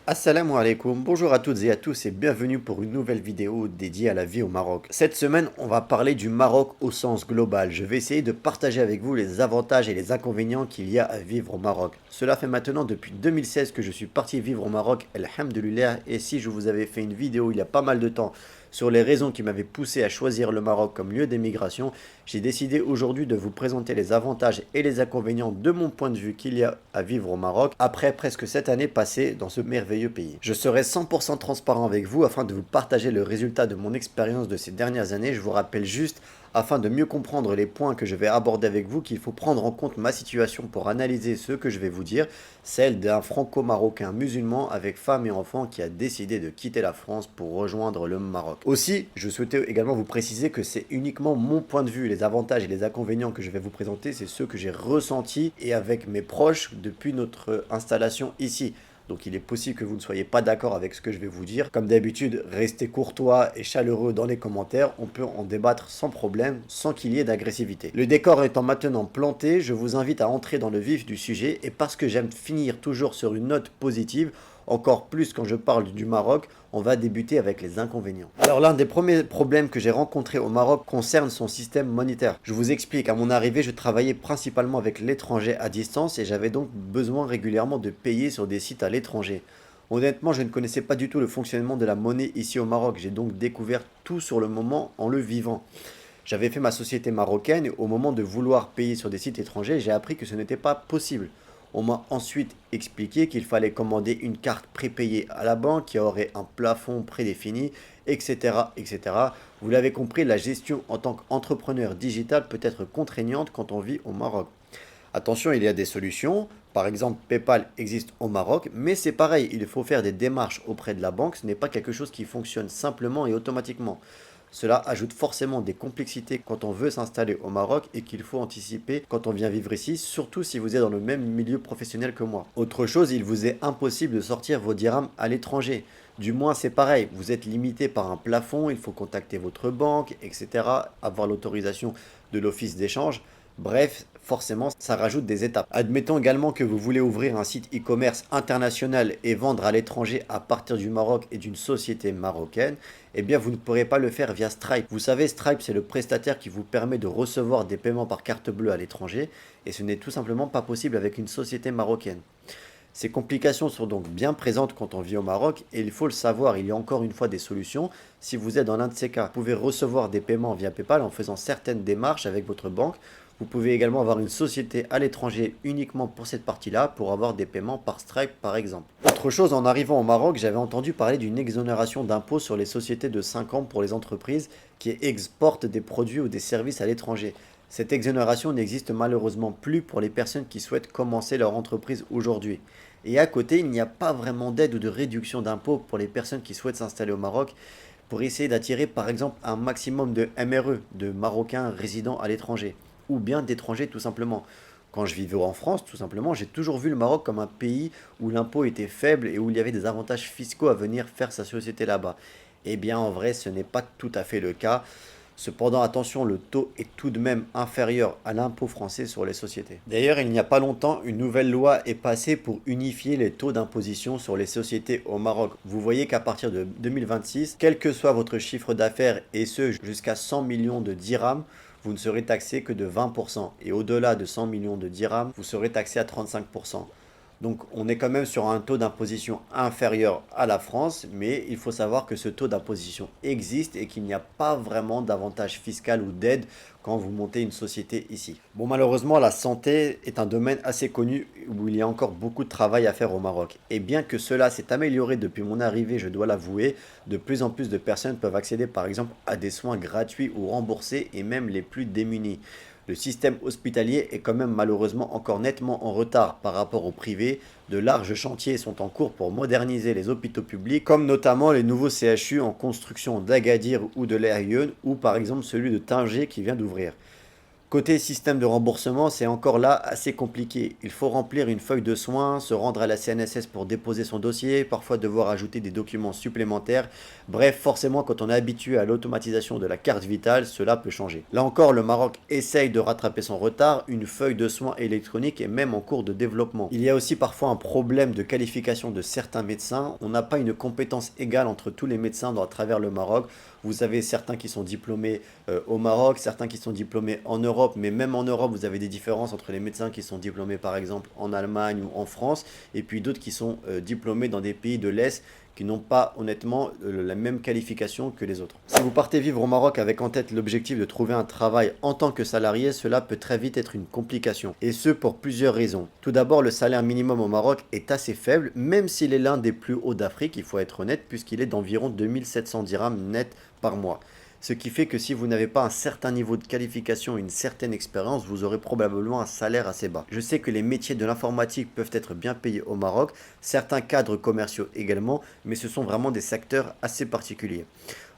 Assalamu alaikum, bonjour à toutes et à tous et bienvenue pour une nouvelle vidéo dédiée à la vie au Maroc. Cette semaine, on va parler du Maroc au sens global. Je vais essayer de partager avec vous les avantages et les inconvénients qu'il y a à vivre au Maroc. Cela fait maintenant depuis 2016 que je suis parti vivre au Maroc, alhamdoulilah, et si je vous avais fait une vidéo il y a pas mal de temps sur les raisons qui m'avaient poussé à choisir le Maroc comme lieu d'émigration, j'ai décidé aujourd'hui de vous présenter les avantages et les inconvénients de mon point de vue qu'il y a à vivre au Maroc après presque 7 années passées dans ce merveilleux pays. Je serai 100% transparent avec vous afin de vous partager le résultat de mon expérience de ces dernières années. Je vous rappelle juste, afin de mieux comprendre les points que je vais aborder avec vous, qu'il faut prendre en compte ma situation pour analyser ce que je vais vous dire, celle d'un franco-marocain musulman avec femme et enfant qui a décidé de quitter la France pour rejoindre le Maroc. Aussi, je souhaitais également vous préciser que c'est uniquement mon point de vue, les avantages et les inconvénients que je vais vous présenter, c'est ceux que j'ai ressentis et avec mes proches depuis notre installation ici. Donc il est possible que vous ne soyez pas d'accord avec ce que je vais vous dire. Comme d'habitude, restez courtois et chaleureux dans les commentaires. On peut en débattre sans problème, sans qu'il y ait d'agressivité. Le décor étant maintenant planté, je vous invite à entrer dans le vif du sujet. Et parce que j'aime finir toujours sur une note positive, encore plus quand je parle du Maroc, on va débuter avec les inconvénients. Alors l'un des premiers problèmes que j'ai rencontrés au Maroc concerne son système monétaire. Je vous explique, à mon arrivée, je travaillais principalement avec l'étranger à distance et j'avais donc besoin régulièrement de payer sur des sites à l'étranger. Honnêtement, je ne connaissais pas du tout le fonctionnement de la monnaie ici au Maroc. J'ai donc découvert tout sur le moment en le vivant. J'avais fait ma société marocaine et au moment de vouloir payer sur des sites étrangers, j'ai appris que ce n'était pas possible. On m'a ensuite expliqué qu'il fallait commander une carte prépayée à la banque qui aurait un plafond prédéfini, etc., etc. Vous l'avez compris, la gestion en tant qu'entrepreneur digital peut être contraignante quand on vit au Maroc. Attention, il y a des solutions. Par exemple, PayPal existe au Maroc, mais c'est pareil, il faut faire des démarches auprès de la banque. Ce n'est pas quelque chose qui fonctionne simplement et automatiquement. Cela ajoute forcément des complexités quand on veut s'installer au Maroc et qu'il faut anticiper quand on vient vivre ici, surtout si vous êtes dans le même milieu professionnel que moi. Autre chose, il vous est impossible de sortir vos dirhams à l'étranger. Du moins, c'est pareil, vous êtes limité par un plafond, il faut contacter votre banque, etc., avoir l'autorisation de l'office d'échange. Bref, forcément, ça rajoute des étapes. Admettons également que vous voulez ouvrir un site e-commerce international et vendre à l'étranger à partir du Maroc et d'une société marocaine, eh bien vous ne pourrez pas le faire via Stripe. Vous savez, Stripe, c'est le prestataire qui vous permet de recevoir des paiements par carte bleue à l'étranger et ce n'est tout simplement pas possible avec une société marocaine. Ces complications sont donc bien présentes quand on vit au Maroc et il faut le savoir, il y a encore une fois des solutions. Si vous êtes dans l'un de ces cas, vous pouvez recevoir des paiements via PayPal en faisant certaines démarches avec votre banque. Vous pouvez également avoir une société à l'étranger uniquement pour cette partie-là pour avoir des paiements par Stripe par exemple. Autre chose, en arrivant au Maroc, j'avais entendu parler d'une exonération d'impôt sur les sociétés de 5 ans pour les entreprises qui exportent des produits ou des services à l'étranger. Cette exonération n'existe malheureusement plus pour les personnes qui souhaitent commencer leur entreprise aujourd'hui. Et à côté, il n'y a pas vraiment d'aide ou de réduction d'impôts pour les personnes qui souhaitent s'installer au Maroc pour essayer d'attirer par exemple un maximum de MRE, de Marocains résidant à l'étranger, ou bien d'étrangers tout simplement. Quand je vivais en France, tout simplement, j'ai toujours vu le Maroc comme un pays où l'impôt était faible et où il y avait des avantages fiscaux à venir faire sa société là-bas. Eh bien, en vrai, ce n'est pas tout à fait le cas. Cependant, attention, le taux est tout de même inférieur à l'impôt français sur les sociétés. D'ailleurs, il n'y a pas longtemps, une nouvelle loi est passée pour unifier les taux d'imposition sur les sociétés au Maroc. Vous voyez qu'à partir de 2026, quel que soit votre chiffre d'affaires et ce jusqu'à 100 millions de dirhams, vous ne serez taxé que de 20%. Et au-delà de 100 millions de dirhams, vous serez taxé à 35%. Donc on est quand même sur un taux d'imposition inférieur à la France, mais il faut savoir que ce taux d'imposition existe et qu'il n'y a pas vraiment d'avantage fiscal ou d'aide quand vous montez une société ici. Bon, malheureusement, la santé est un domaine assez connu où il y a encore beaucoup de travail à faire au Maroc. Et bien que cela s'est amélioré depuis mon arrivée, je dois l'avouer, de plus en plus de personnes peuvent accéder par exemple à des soins gratuits ou remboursés et même les plus démunis. Le système hospitalier est quand même malheureusement encore nettement en retard par rapport au privé. De larges chantiers sont en cours pour moderniser les hôpitaux publics, comme notamment les nouveaux CHU en construction d'Agadir ou de l'Erieun, ou par exemple celui de Tanger qui vient d'ouvrir. Côté système de remboursement, c'est encore là assez compliqué. Il faut remplir une feuille de soins, se rendre à la CNSS pour déposer son dossier, parfois devoir ajouter des documents supplémentaires. Bref, forcément, quand on est habitué à l'automatisation de la carte vitale, cela peut changer. Là encore, le Maroc essaye de rattraper son retard. Une feuille de soins électronique est même en cours de développement. Il y a aussi parfois un problème de qualification de certains médecins. On n'a pas une compétence égale entre tous les médecins à travers le Maroc. Vous avez certains qui sont diplômés au Maroc, certains qui sont diplômés en Europe, mais même en Europe, vous avez des différences entre les médecins qui sont diplômés par exemple en Allemagne ou en France, et puis d'autres qui sont diplômés dans des pays de l'Est qui n'ont pas honnêtement la même qualification que les autres. Si vous partez vivre au Maroc avec en tête l'objectif de trouver un travail en tant que salarié, cela peut très vite être une complication. Et ce pour plusieurs raisons. Tout d'abord, le salaire minimum au Maroc est assez faible, même s'il est l'un des plus hauts d'Afrique, il faut être honnête, puisqu'il est d'environ 2700 dirhams net par mois. Ce qui fait que si vous n'avez pas un certain niveau de qualification et une certaine expérience, vous aurez probablement un salaire assez bas. Je sais que les métiers de l'informatique peuvent être bien payés au Maroc, certains cadres commerciaux également, mais ce sont vraiment des secteurs assez particuliers.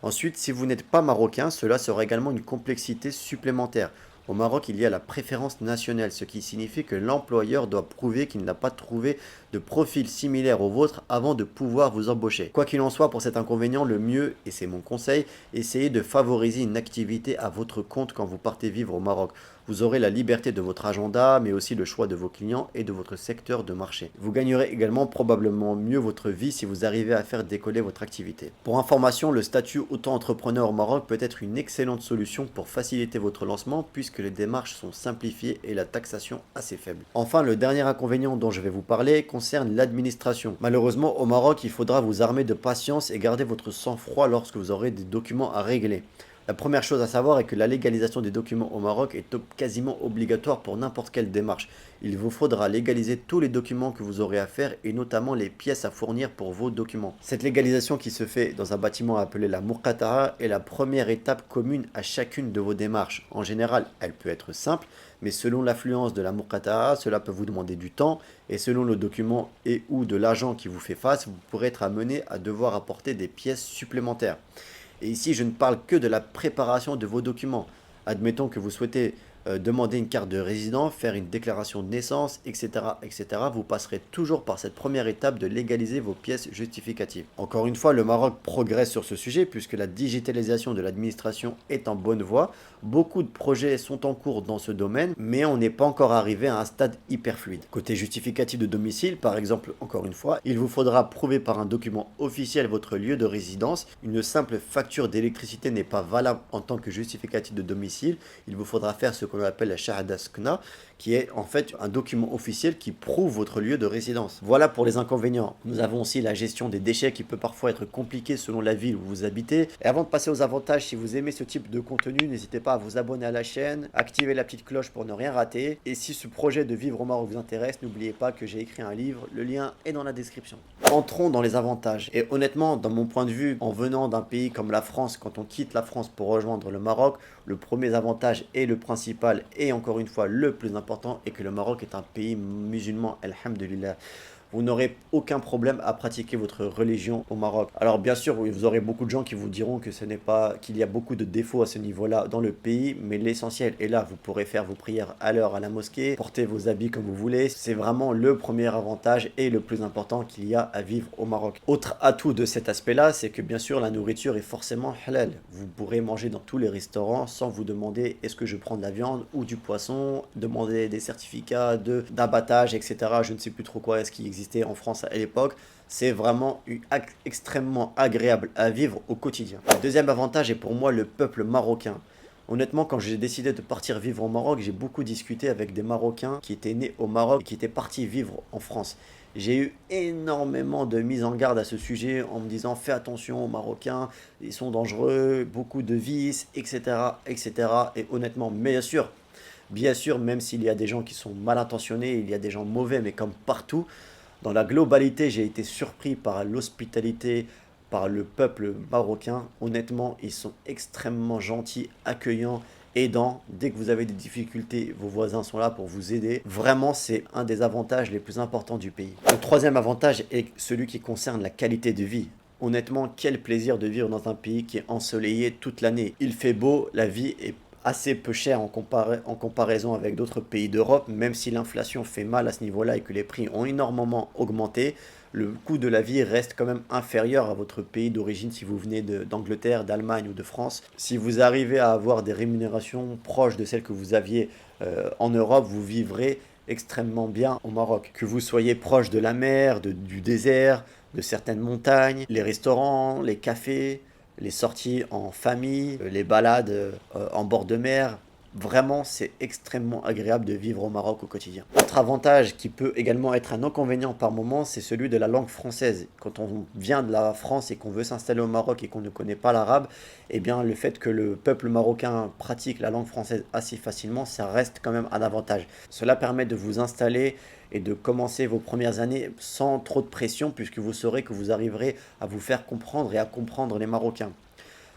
Ensuite, si vous n'êtes pas marocain, cela sera également une complexité supplémentaire. Au Maroc, il y a la préférence nationale, ce qui signifie que l'employeur doit prouver qu'il n'a pas trouvé de profil similaire au vôtre avant de pouvoir vous embaucher. Quoi qu'il en soit, pour cet inconvénient, le mieux, et c'est mon conseil, essayez de favoriser une activité à votre compte quand vous partez vivre au Maroc. Vous aurez la liberté de votre agenda, mais aussi le choix de vos clients et de votre secteur de marché. Vous gagnerez également probablement mieux votre vie si vous arrivez à faire décoller votre activité. Pour information, le statut auto-entrepreneur au Maroc peut être une excellente solution pour faciliter votre lancement puisque les démarches sont simplifiées et la taxation assez faible. Enfin, le dernier inconvénient dont je vais vous parler concerne l'administration. Malheureusement, au Maroc, il faudra vous armer de patience et garder votre sang-froid lorsque vous aurez des documents à régler. La première chose à savoir est que la légalisation des documents au Maroc est quasiment obligatoire pour n'importe quelle démarche. Il vous faudra légaliser tous les documents que vous aurez à faire et notamment les pièces à fournir pour vos documents. Cette légalisation qui se fait dans un bâtiment appelé la Muqatta'a est la première étape commune à chacune de vos démarches. En général, elle peut être simple, mais selon l'affluence de la Muqatta'a, cela peut vous demander du temps et selon le document et ou de l'agent qui vous fait face, vous pourrez être amené à devoir apporter des pièces supplémentaires. Et ici, je ne parle que de la préparation de vos documents. Admettons que vous souhaitez demander une carte de résident, faire une déclaration de naissance, etc., etc. Vous passerez toujours par cette première étape de légaliser vos pièces justificatives. Encore une fois, le Maroc progresse sur ce sujet puisque la digitalisation de l'administration est en bonne voie. Beaucoup de projets sont en cours dans ce domaine, mais on n'est pas encore arrivé à un stade hyper fluide. Côté justificatif de domicile, par exemple, encore une fois, il vous faudra prouver par un document officiel votre lieu de résidence. Une simple facture d'électricité n'est pas valable en tant que justificatif de domicile. Il vous faudra faire ce qu'on appelle la Shahada Skna, qui est en fait un document officiel qui prouve votre lieu de résidence. Voilà pour les inconvénients. Nous avons aussi la gestion des déchets qui peut parfois être compliquée selon la ville où vous habitez. Et avant de passer aux avantages, si vous aimez ce type de contenu, n'hésitez pas à vous abonner à la chaîne, activer la petite cloche pour ne rien rater. Et si ce projet de vivre au Maroc vous intéresse, n'oubliez pas que j'ai écrit un livre, le lien est dans la description. Entrons dans les avantages. Et honnêtement, dans mon point de vue, en venant d'un pays comme la France, quand on quitte la France pour rejoindre le Maroc, le premier avantage et le principal et encore une fois le plus important est que le Maroc est un pays musulman, alhamdulillah. Vous n'aurez aucun problème à pratiquer votre religion au Maroc. Alors bien sûr, vous aurez beaucoup de gens qui vous diront que ce n'est pas, qu'il y a beaucoup de défauts à ce niveau-là dans le pays, mais l'essentiel est là. Vous pourrez faire vos prières à l'heure à la mosquée, porter vos habits comme vous voulez. C'est vraiment le premier avantage et le plus important qu'il y a à vivre au Maroc. Autre atout de cet aspect-là, c'est que bien sûr la nourriture est forcément halal. Vous pourrez manger dans tous les restaurants sans vous demander est-ce que je prends de la viande ou du poisson, demander des certificats d'abattage, etc. Je ne sais plus trop quoi est-ce qui existe en France à l'époque. C'est vraiment extrêmement agréable à vivre au quotidien. Le deuxième avantage est pour moi le peuple marocain. Honnêtement, quand j'ai décidé de partir vivre au Maroc, j'ai beaucoup discuté avec des Marocains qui étaient nés au Maroc et qui étaient partis vivre en France. J'ai eu énormément de mises en garde à ce sujet en me disant fais attention aux Marocains, ils sont dangereux, beaucoup de vices, etc., etc. Et honnêtement, bien sûr, même s'il y a des gens qui sont mal intentionnés, il y a des gens mauvais, mais comme partout, dans la globalité, j'ai été surpris par l'hospitalité, par le peuple marocain. Honnêtement, ils sont extrêmement gentils, accueillants, aidants. Dès que vous avez des difficultés, vos voisins sont là pour vous aider. Vraiment, c'est un des avantages les plus importants du pays. Le troisième avantage est celui qui concerne la qualité de vie. Honnêtement, quel plaisir de vivre dans un pays qui est ensoleillé toute l'année. Il fait beau, la vie est assez peu cher en comparaison avec d'autres pays d'Europe, même si l'inflation fait mal à ce niveau-là et que les prix ont énormément augmenté, le coût de la vie reste quand même inférieur à votre pays d'origine si vous venez d'Angleterre, d'Allemagne ou de France. Si vous arrivez à avoir des rémunérations proches de celles que vous aviez en Europe, vous vivrez extrêmement bien au Maroc. Que vous soyez proche de la mer, du désert, de certaines montagnes, les restaurants, les cafés, les sorties en famille, les balades en bord de mer. Vraiment, c'est extrêmement agréable de vivre au Maroc au quotidien. Autre avantage qui peut également être un inconvénient par moment, c'est celui de la langue française. Quand on vient de la France et qu'on veut s'installer au Maroc et qu'on ne connaît pas l'arabe, eh bien le fait que le peuple marocain pratique la langue française assez facilement, ça reste quand même un avantage. Cela permet de vous installer et de commencer vos premières années sans trop de pression puisque vous saurez que vous arriverez à vous faire comprendre et à comprendre les Marocains.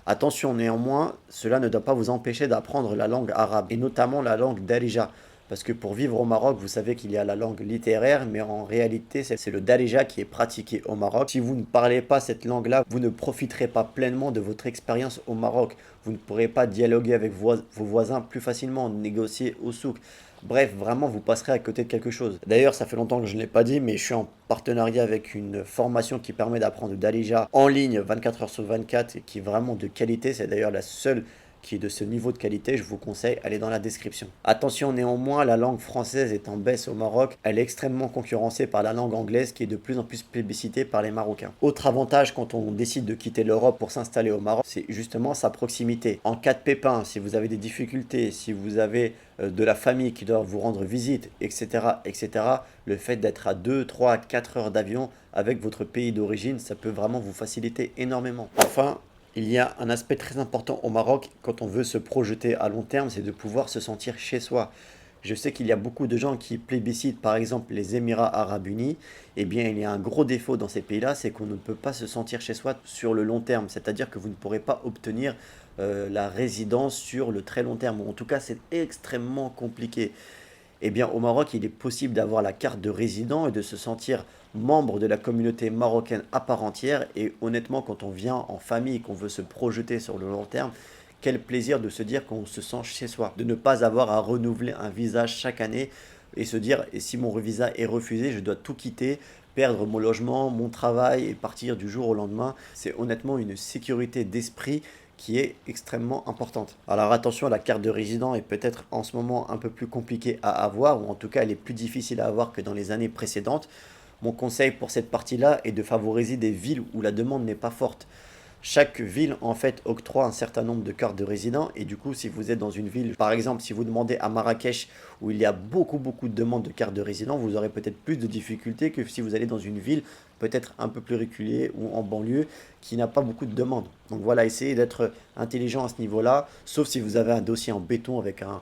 Attention néanmoins, cela ne doit pas vous empêcher d'apprendre la langue arabe, et notamment la langue darija. Parce que pour vivre au Maroc, vous savez qu'il y a la langue littéraire, mais en réalité, c'est le darija qui est pratiqué au Maroc. Si vous ne parlez pas cette langue-là, vous ne profiterez pas pleinement de votre expérience au Maroc. Vous ne pourrez pas dialoguer avec vos voisins plus facilement, négocier au souk. Bref, vraiment, vous passerez à côté de quelque chose. D'ailleurs, ça fait longtemps que je ne l'ai pas dit, mais je suis en partenariat avec une formation qui permet d'apprendre le darija en ligne 24 heures sur 24 et qui est vraiment de qualité. C'est d'ailleurs la seule qui est de ce niveau de qualité, je vous conseille, elle est dans la description. Attention néanmoins, la langue française est en baisse au Maroc, elle est extrêmement concurrencée par la langue anglaise qui est de plus en plus plébiscitée par les Marocains. Autre avantage quand on décide de quitter l'Europe pour s'installer au Maroc, c'est justement sa proximité. En cas de pépin, si vous avez des difficultés, si vous avez de la famille qui doit vous rendre visite, etc., le fait d'être à 2, 3, 4 heures d'avion avec votre pays d'origine, ça peut vraiment vous faciliter énormément. Enfin, il y a un aspect très important au Maroc quand on veut se projeter à long terme, c'est de pouvoir se sentir chez soi. Je sais qu'il y a beaucoup de gens qui plébiscitent par exemple les Émirats Arabes Unis. Eh bien, il y a un gros défaut dans ces pays-là, c'est qu'on ne peut pas se sentir chez soi sur le long terme. C'est-à-dire que vous ne pourrez pas obtenir la résidence sur le très long terme. Ou en tout cas, c'est extrêmement compliqué. Eh bien, au Maroc, il est possible d'avoir la carte de résident et de se sentir membre de la communauté marocaine à part entière. Et honnêtement, quand on vient en famille et qu'on veut se projeter sur le long terme, quel plaisir de se dire qu'on se sent chez soi, de ne pas avoir à renouveler un visa chaque année et se dire, et si mon visa est refusé, je dois tout quitter, perdre mon logement, mon travail et partir du jour au lendemain. C'est honnêtement une sécurité d'esprit qui est extrêmement importante. Alors attention, la carte de résident est peut-être en ce moment un peu plus compliquée à avoir, ou en tout cas elle est plus difficile à avoir que dans les années précédentes. Mon conseil pour cette partie-là est de favoriser des villes où la demande n'est pas forte. Chaque ville, en fait, octroie un certain nombre de cartes de résidents. Et du coup, si vous êtes dans une ville, par exemple, si vous demandez à Marrakech, où il y a beaucoup de demandes de cartes de résidents, vous aurez peut-être plus de difficultés que si vous allez dans une ville, peut-être un peu plus reculée ou en banlieue, qui n'a pas beaucoup de demandes. Donc voilà, essayez d'être intelligent à ce niveau-là, sauf si vous avez un dossier en béton avec un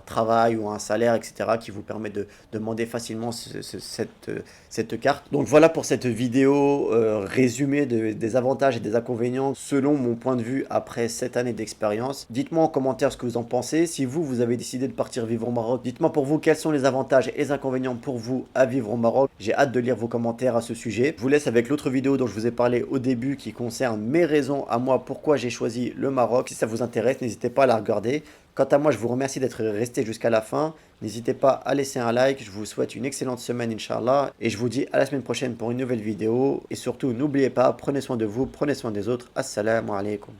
travail ou un salaire, etc., qui vous permet de demander facilement cette carte. Donc voilà pour cette vidéo résumée des avantages et des inconvénients selon mon point de vue après 7 années d'expérience. Dites-moi en commentaire ce que vous en pensez. Si vous avez décidé de partir vivre au Maroc, dites-moi pour vous quels sont les avantages et les inconvénients pour vous à vivre au Maroc. J'ai hâte de lire vos commentaires à ce sujet. Je vous laisse avec l'autre vidéo dont je vous ai parlé au début qui concerne mes raisons à moi pourquoi j'ai choisi le Maroc. Si ça vous intéresse, n'hésitez pas à la regarder. Quant à moi, je vous remercie d'être resté jusqu'à la fin. N'hésitez pas à laisser un like. Je vous souhaite une excellente semaine, Inch'Allah. Et je vous dis à la semaine prochaine pour une nouvelle vidéo. Et surtout, n'oubliez pas, prenez soin de vous, prenez soin des autres. Assalamu alaikum.